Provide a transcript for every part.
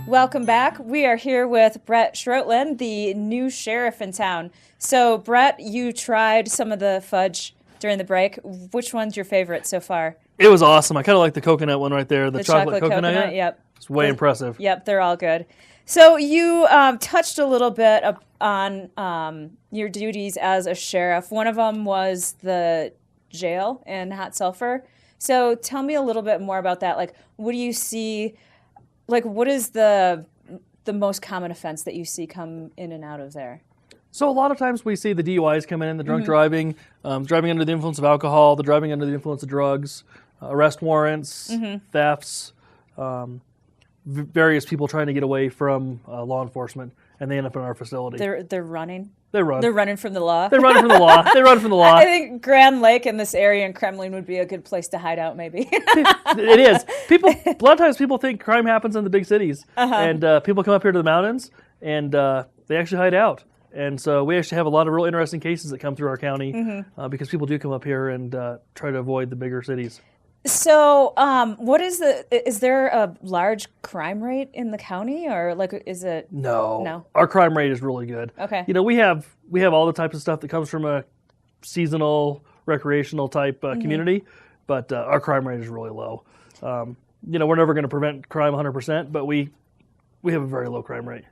Welcome back. We are here with Bret Schroetlin, the new sheriff in town. So, Bret, you tried some of the fudge during the break. Which one's your favorite so far? It was awesome. I kind of like the coconut one right there. The chocolate coconut. Yep. It's way impressive. Yep, they're all good. So you touched a little bit on your duties as a sheriff. One of them was the jail in Hot Sulphur. So tell me a little bit more about that. Like, what do you see? Like, what is the most common offense that you see come in and out of there? So a lot of times we see the DUIs come in, the drunk driving, driving under the influence of alcohol, the driving under the influence of drugs, arrest warrants, thefts, various people trying to get away from law enforcement, and they end up in our facility. They're running. They run. They're running from the law. They're running from the law. They run from the law. I think Grand Lake and this area in Kremlin would be a good place to hide out, maybe. It is. A lot of times people think crime happens in the big cities, and people come up here to the mountains, and they actually hide out. And so we actually have a lot of real interesting cases that come through our county because people do come up here and try to avoid the bigger cities. So, is there a large crime rate in the county, or like, is it? No. Our crime rate is really good. Okay. You know, we have all the types of stuff that comes from a seasonal, recreational type community, but our crime rate is really low. You know, we're never going to prevent crime 100%, but we have a very low crime rate.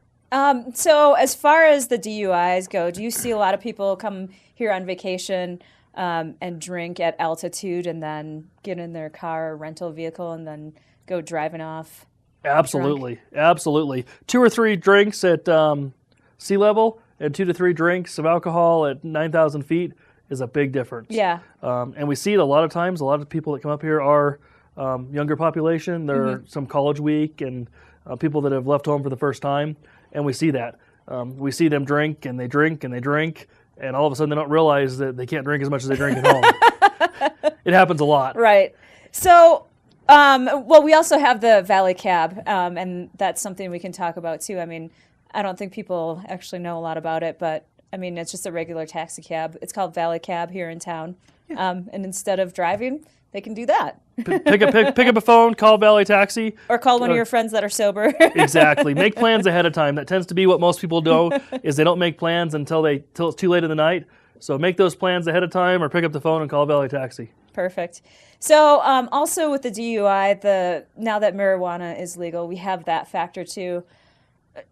So as far as the DUIs go, do you see a lot of people come here on vacation and drink at altitude and then get in their car or rental vehicle and then go driving off? Absolutely. Drunk? Absolutely. 2 or 3 drinks at sea level and 2 to 3 drinks of alcohol at 9,000 feet is a big difference. Yeah. And we see it a lot of times. A lot of people that come up here are younger population. They're some college week and people that have left home for the first time. And we see that. We see them drink and they drink and they drink, and all of a sudden they don't realize that they can't drink as much as they drink at home. It happens a lot. Right. So, well, we also have the Valley Cab, and that's something we can talk about too. I mean, I don't think people actually know a lot about it, but I mean, it's just a regular taxi cab. It's called Valley Cab here in town. Yeah. And instead of driving, they can do that. Pick up a phone, call Valley Taxi. Or call one of your friends that are sober. Exactly. Make plans ahead of time. That tends to be what most people do, is they don't make plans until it's too late in the night. So make those plans ahead of time or pick up the phone and call Valley Taxi. Perfect. So also with the DUI, now that marijuana is legal, we have that factor too.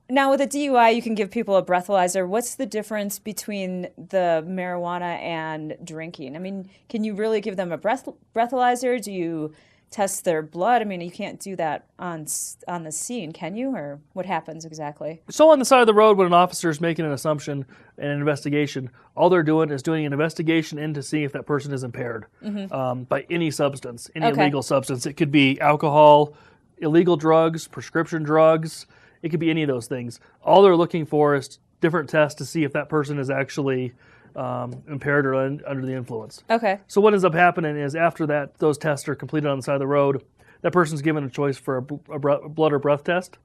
Now with a DUI, you can give people a breathalyzer. What's the difference between the marijuana and drinking? I mean, can you really give them a breathalyzer? Do you test their blood? I mean, you can't do that on the scene, can you? Or what happens exactly? So on the side of the road, when an officer is making an assumption and an investigation, all they're doing is doing an investigation in to see if that person is impaired by any substance, any illegal substance. It could be alcohol, illegal drugs, prescription drugs. It could be any of those things. All they're looking for is different tests to see if that person is actually impaired or under the influence. Okay. So what ends up happening is after those tests are completed on the side of the road, that person's given a choice for a blood or breath test.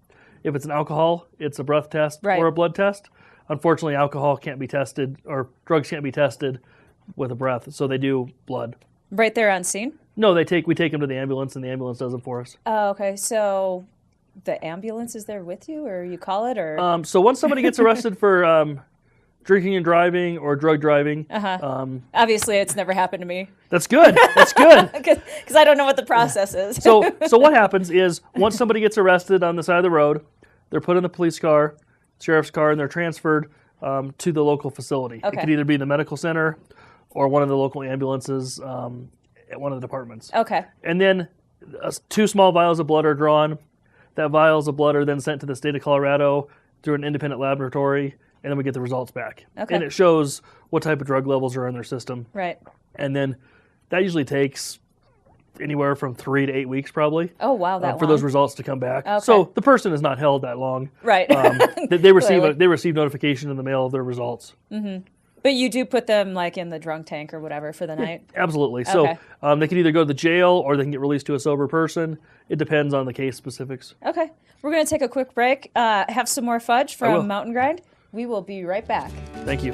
If it's an alcohol, it's a breath test or a blood test. Unfortunately, alcohol can't be tested or drugs can't be tested with a breath, so they do blood. Right there on scene? No, we take them to the ambulance, and the ambulance does it for us. Oh, okay. So the ambulance is there with you, or you call it, or? So once somebody gets arrested for drinking and driving or drug driving, obviously it's never happened to me. That's good. That's good. Because I don't know what the process is. So what happens is once somebody gets arrested on the side of the road, they're put in the police car, sheriff's car, and they're transferred to the local facility. Okay. It could either be the medical center or one of the local ambulances at one of the departments. Okay. And then 2 small vials of blood are drawn. That vials of blood are then sent to the state of Colorado through an independent laboratory, and then we get the results back. Okay. And it shows what type of drug levels are in their system. Right. And then that usually takes anywhere from 3 to 8 weeks probably. Oh, wow, that for long? those results to come back. Okay. So the person is not held that long. Right. They receive notification in the mail of their results. Mm-hmm. But you do put them like in the drunk tank or whatever for the night? Absolutely. Okay. So they can either go to the jail or they can get released to a sober person. It depends on the case specifics. Okay. We're going to take a quick break, have some more fudge from Mountain Grind. We will be right back. Thank you.